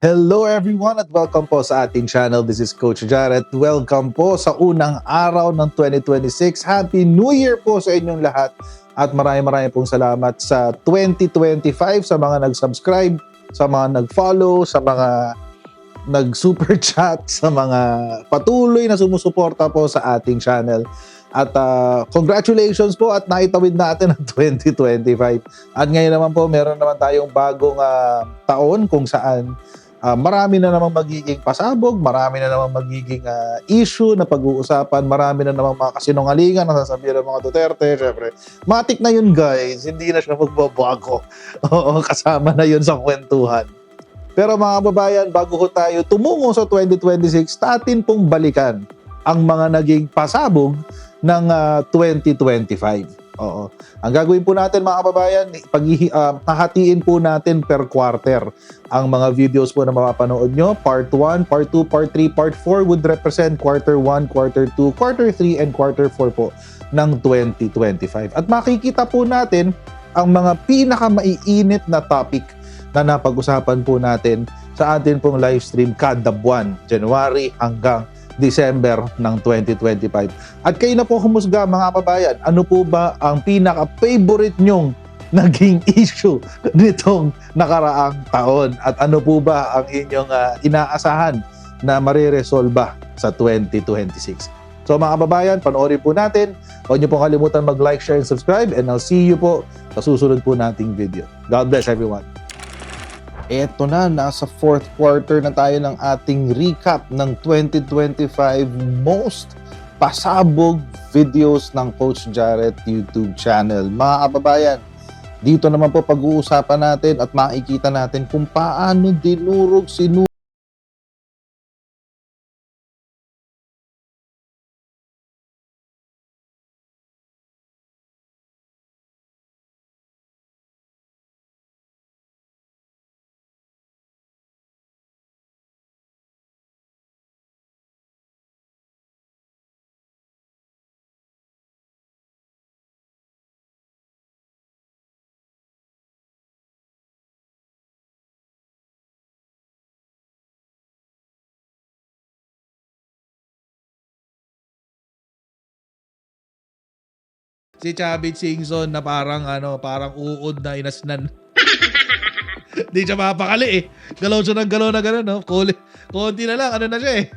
Hello everyone at welcome po sa ating channel. This is Coach Jarrett. Welcome po sa unang araw ng 2026. Happy New Year po sa inyong lahat at maraming pong salamat sa 2025 sa mga nag-subscribe, sa mga nag-follow, sa mga nag-super chat, sa mga patuloy na sumusuporta po sa ating channel. At congratulations po at naitawid natin ang 2025. At ngayon naman po meron naman tayong bagong taon kung saan marami na namang magiging pasabog, marami na namang magiging issue na pag-uusapan, marami na namang mga kasinungalingan na sasabihin ng mga Duterte. Syempre, matik na yun guys, hindi na siya magbabago. Oo, kasama na yun sa kwentuhan. Pero mga kababayan, bago ko tayo tumungo sa 2026, natin pong balikan ang mga naging pasabog ng 2025. Oo. Ang gagawin po natin mga kababayan, hahatiin po natin per quarter ang mga videos po na mapapanood nyo. Part 1, Part 2, Part 3, Part 4 would represent Quarter 1, Quarter 2, Quarter 3, and Quarter 4 po ng 2025. At makikita po natin ang mga pinakamaiinit na topic na napag-usapan po natin sa atin pong live stream kada buwan, January hanggang December ng 2025. At kayo na po humusga mga kababayan, ano po ba ang pinaka-favorite nyong naging issue nitong nakaraang taon? At ano po ba ang inyong inaasahan na mariresolba sa 2026? So mga kababayan, panoorin po natin. Huwag niyo pong kalimutan mag-like, share, and subscribe. And I'll see you po sa susunod po nating video. God bless everyone. Eto na, nasa fourth quarter na tayo ng ating recap ng 2025 most pasabog videos ng Coach Jarrett YouTube channel. Mga kababayan, dito naman po pag-uusapan natin at makikita natin kung paano dinurog si Chavit Singson na parang uod na inasnan. Hindi siya mapakali eh. Galaw siya ng galaw na gano'n, no? Konti na lang, ano na siya eh.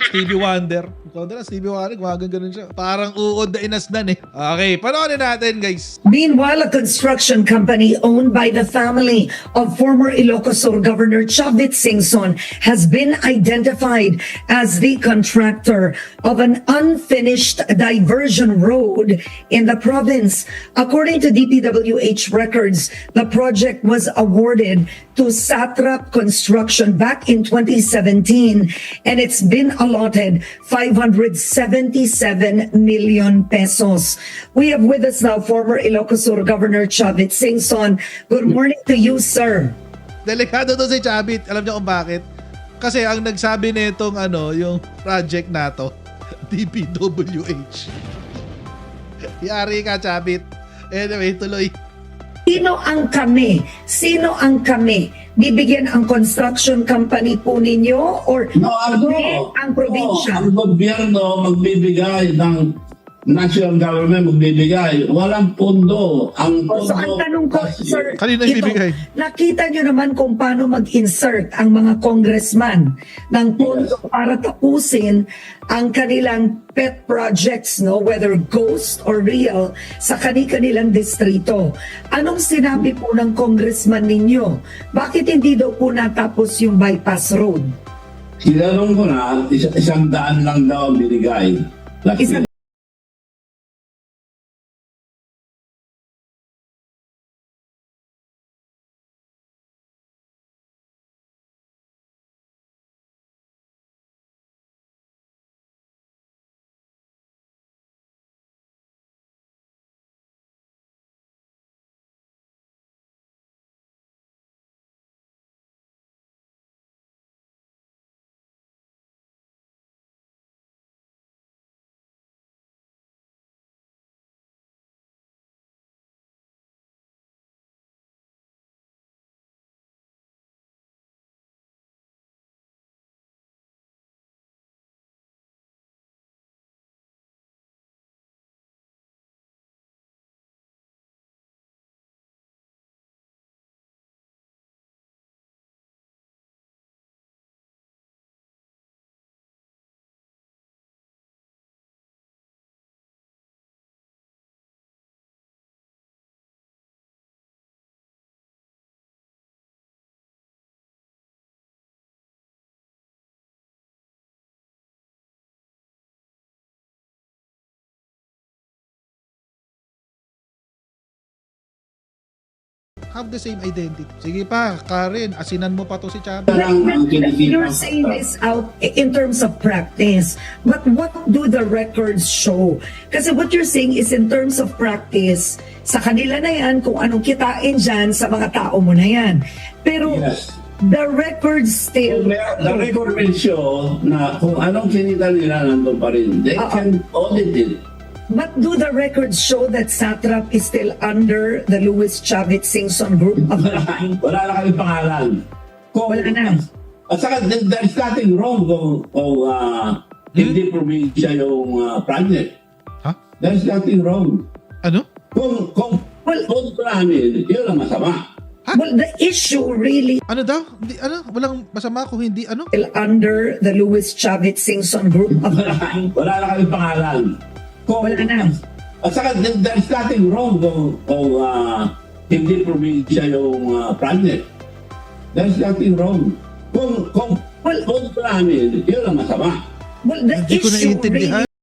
Stevie Wonder. Ikaw na lang, Stevie Wonder, gumagan siya. Parang uod na inasnan eh. Okay, panoorin natin guys. Meanwhile, a construction company owned by the family of former Ilocos Sur Governor Chavit Singson has been identified as the contractor of an unfinished diversion road in the province. According to DPWH records, the project was awarded to Satrap Construction back in 2017 and it's been allotted 577 million pesos. We have with us now former Ilocos Sur Governor Chavit Singson. Good morning to you, sir. Delikado to si Chavit. Alam niyo kung bakit? Kasi ang nagsabi nitong yung project na to, DPWH. Yari ka, Chavit. Anyway, tuloy. Sino ang kami? Sino ang kami? Bibigyan ang construction company po ninyo or ang probinsya? Ang gobyerno magbibigay ng national government magbibigay. Walang pondo. Ang pondo. So ang tanong ko, sir, Kanina ibibigay. nakita nyo naman kung paano mag-insert ang mga congressman ng pondo para tapusin ang kanilang pet projects, no, whether ghost or real, sa kanilang distrito. Anong sinabi po ng congressman ninyo? Bakit hindi daw po natapos yung bypass road? Sinanong ko na, isang daan lang daw ang binigay. Isang have the same identity. Sige pa, Karen, asinan mo pa to si Chavit. Lang ang You're saying this out in terms of practice, but what do the records show? Kasi what you're saying is in terms of practice, sa kanila na yan, kung anong kitain dyan, sa mga tao mo na yan. Pero Yes. the records still... The record will show na kung anong kinita nila nandun pa rin. They can audit it. But do the records show that Satrap is still under the Louis Chavit Singson group? Wala na kami pangalan. Kung, Wala na. At saka, there's nothing wrong kung hindi probinsya yung project. Ha? There's nothing wrong. Ano? Kung namin, yun ang masama. Well, the issue really Ano daw? Walang masama kung hindi ano? still under the Louis Chavit Singson group. Wala na kami pangalan. Wala na. At saka, there's nothing wrong kung hindi probinsya yung project. There's nothing wrong. Kung namin, yun ang masama. Well, the Hindi ko issue naiintindihan. really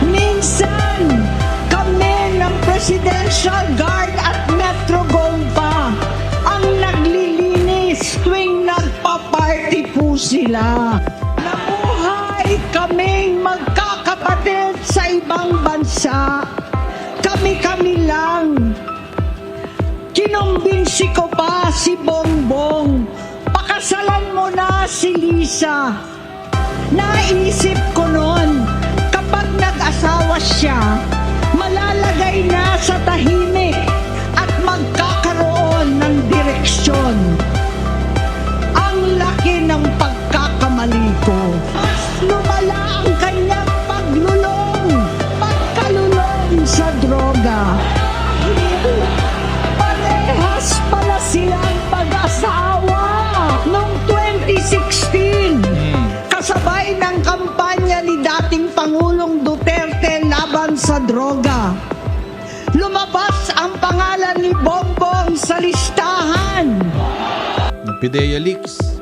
Minsan, kami ng Presidential Guard at Metro Gold pa ang naglilinis tuwing nagpa-party po sila. Nabuhay kaming magkakapatid sa ibang bansa. Kami-kami lang. Kinumbinsi ko pa si Bongbong. Pakasalan mo na si Lisa. Naisip ko noon, kapag nag-asawa siya, malalagay na sa tahimik at magkakaroon ng direksyon. Ang laki ng pagkakamali ko. Mas lumala ang kanyang pagkalulong sa droga. Parehas pala silang mag-asawa noong 2016. Kasabay ng kampanya ni dating Pangulong Duterte laban sa droga. Lumabas ang pangalan ni Bongbong sa listahan. Ng PIDEA Leaks.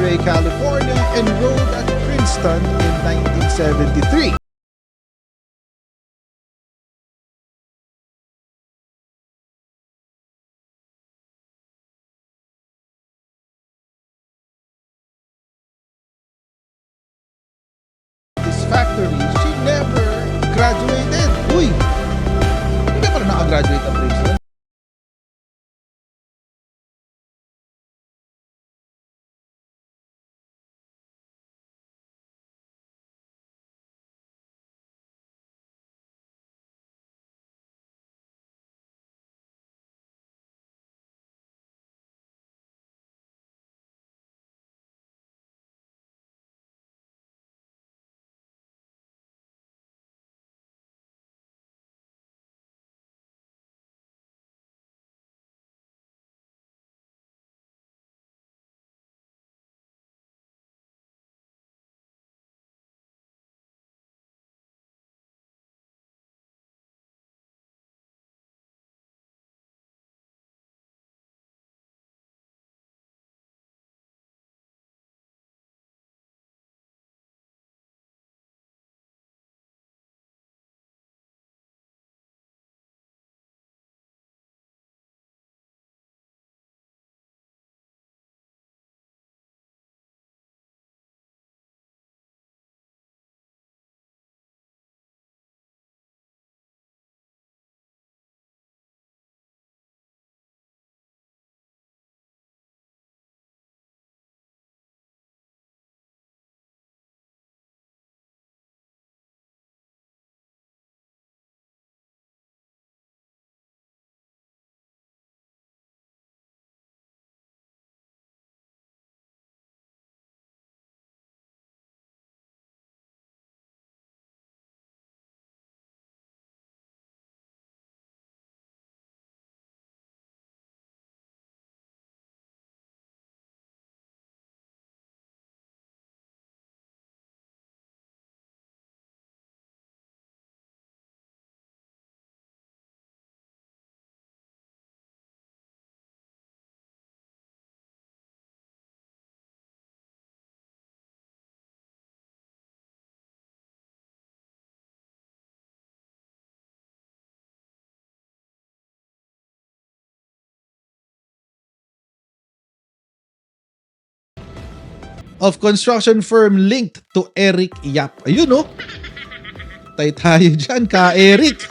Monterey, California, enrolled at Princeton in 1973. This factory, she never graduated. Uy! Hindi ka pa rin nakagraduate ng Princeton. Of construction firm linked to Eric Yap. Ayun, no? Tayo dyan, ka Eric.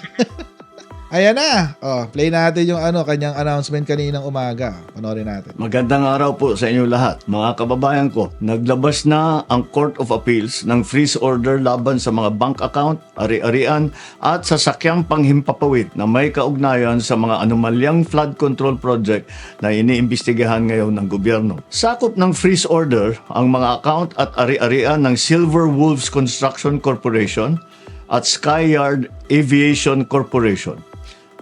Ayan na. Play natin yung kanyang announcement kaninang umaga. Panoorin natin. Magandang araw po sa inyo lahat. Mga kababayan ko, naglabas na ang Court of Appeals ng freeze order laban sa mga bank account, ari-arian at sasakyang panghimpapawid na may kaugnayan sa mga anomalyang flood control project na iniimbestigahan ngayon ng gobyerno. Sakop ng freeze order ang mga account at ari-arian ng Silver Wolves Construction Corporation at Skyyard Aviation Corporation.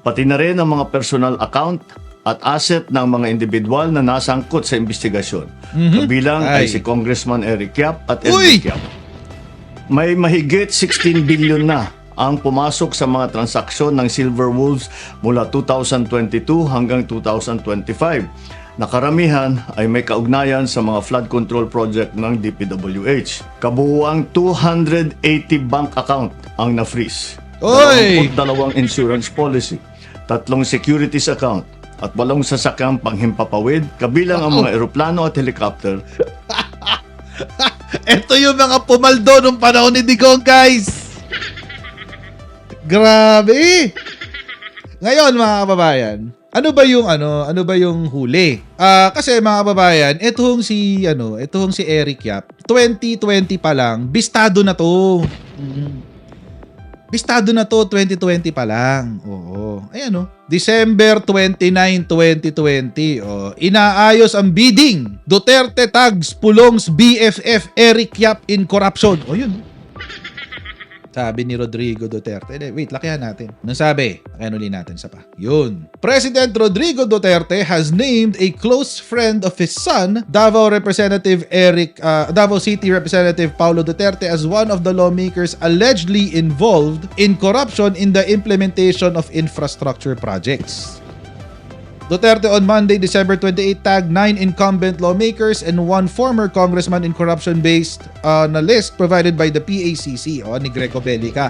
Pati na rin ang mga personal account at asset ng mga individual na nasangkot sa investigasyon. Kabilang ay si Congressman Eric Yap at Enrique Yap. May mahigit 16 billion na ang pumasok sa mga transaksyon ng Silver Wolves mula 2022 hanggang 2025. Nakaramihan ay may kaugnayan sa mga flood control project ng DPWH. Kabuuang 280 bank account ang na-freeze. 22 insurance policy, 3 securities account, at 8 sasakyang panghimpapawid, kabilang ang mga eroplano at helicopter. Ito yung mga pumaldo nung panahon ni Digong, guys. Grabe. Ngayon, mga kababayan, ano ba yung huli? Kasi mga kababayan, itong si Eric Yap, 2020 pa lang, bistado na to. Bistado na to, 2020 pa lang. Oo. Ayan, December 29, 2020. Inaayos ang bidding. Duterte tags Pulong's BFF Eric Yap in corruption. Yun. Sabi ni Rodrigo Duterte. Wait, lakihan natin. Anong sabi? Lakihan uli natin sa pa. Yun. President Rodrigo Duterte has named a close friend of his son, Davao City Representative Paulo Duterte, as one of the lawmakers allegedly involved in corruption in the implementation of infrastructure projects. Duterte on Monday, December 28 tagged 9 incumbent lawmakers and 1 former congressman in corruption-based na list provided by the PACC ni Greco Bellica.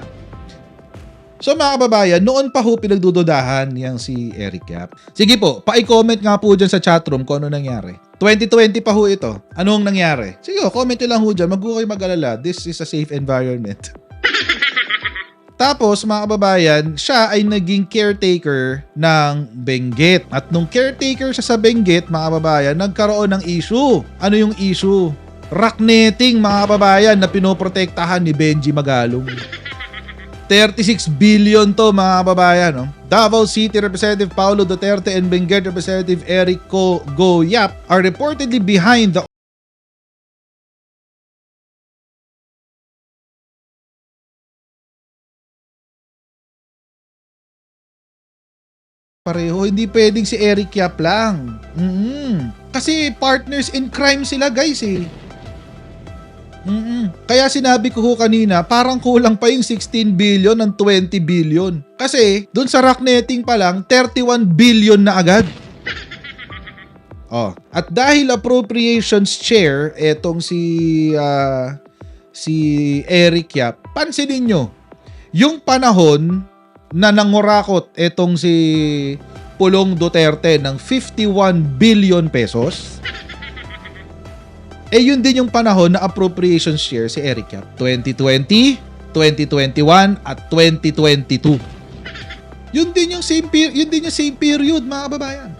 So mga kababayan, noon pa ho pinagdududahan niyang si Eric Yap. Sige po, pa-comment nga po dyan sa chatroom kung ano nangyari. 2020 pa ho ito. Anong nangyari? Sige, comment nyo lang ho dyan. Mag-huwag kayo mag-alala. This is a safe environment. Tapos, mga kababayan, siya ay naging caretaker ng Benguet. At nung caretaker siya sa Benguet, mga kababayan, nagkaroon ng issue. Ano yung issue? Rocknetting, mga kababayan, na pinoprotektahan ni Benji Magalong. 36 billion to, mga kababayan. No? Davao City Representative Paulo Duterte and Benguet Representative Eric Go Yap are reportedly behind the pareho, hindi pwedeng si Eric Yap lang. Kasi partners in crime sila, guys eh. Kaya sinabi ko ho kanina, parang kulang pa yung 16 billion ng 20 billion. Kasi dun sa rocknetting pa lang, 31 billion na agad. At dahil appropriations chair etong si Eric Yap, pansinin nyo, yung panahon na nangurakot etong si Pulong Duterte ng 51 billion pesos, yun din yung panahon na appropriation share si Eric Yap. 2020, 2021, at 2022. Yun din yung same period, mga kababayan.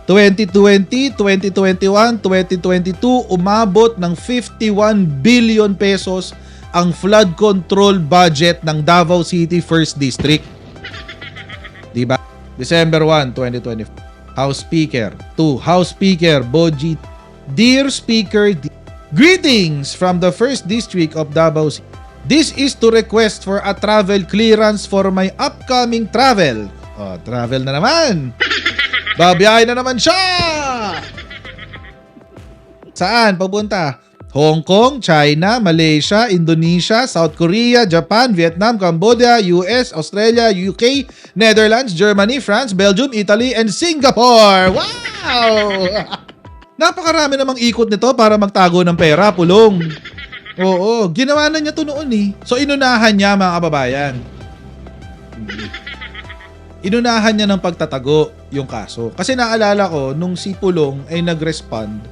2020, 2021, 2022, umabot ng 51 billion pesos ang flood control budget ng Davao City 1st District. Diba? December 1, 2024. House Speaker. 2. House Speaker Boji. Dear Speaker, greetings from the 1st District of Davao City. This is to request for a travel clearance for my upcoming travel. Travel na naman. Babiyahin na naman siya! Saan? Papunta? Hong Kong, China, Malaysia, Indonesia, South Korea, Japan, Vietnam, Cambodia, US, Australia, UK, Netherlands, Germany, France, Belgium, Italy, and Singapore. Wow! Napakarami namang ikot nito para magtago ng pera, Pulong. Oo, ginawa na niya to noon eh. So inunahan niya, mga kababayan. Inunahan niya ng pagtatago yung kaso. Kasi naalala ko, nung si Pulong ay nag-respond,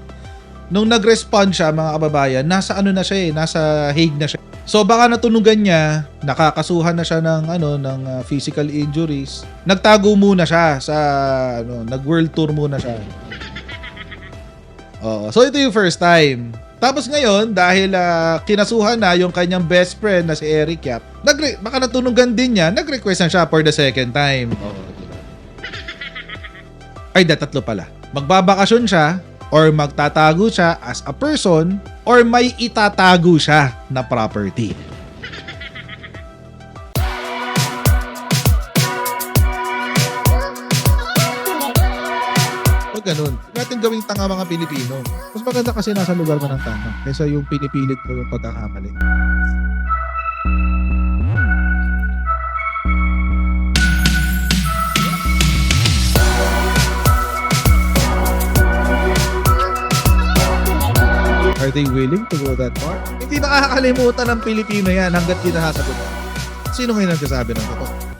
nung nag-respond siya, mga kababayan, nasa ano na siya eh, nasa Hague na siya. So baka natunugan niya, nakakasuhan na siya ng physical injuries. Nagtago muna siya sa nag-world tour muna siya. So ito yung first time. Tapos ngayon, dahil kinasuhan na yung kanyang best friend na si Eric Yap, baka natunugan din niya, nag-request na siya for the second time. Diba? Ay, tatlo pala. Magbabakasyon siya, or magtatago siya as a person, or may itatago siya na property. Pag ganun, natin gawing tanga mga Pilipino. Mas maganda kasi nasa lugar mo ng tama kaysa yung pinipilit mo yung pagkakamali. Are they willing to go that far? Hindi makakalimutan ng Pilipino yan hanggat di nasasagot. Sino ngayon nagsasabi ng totoo?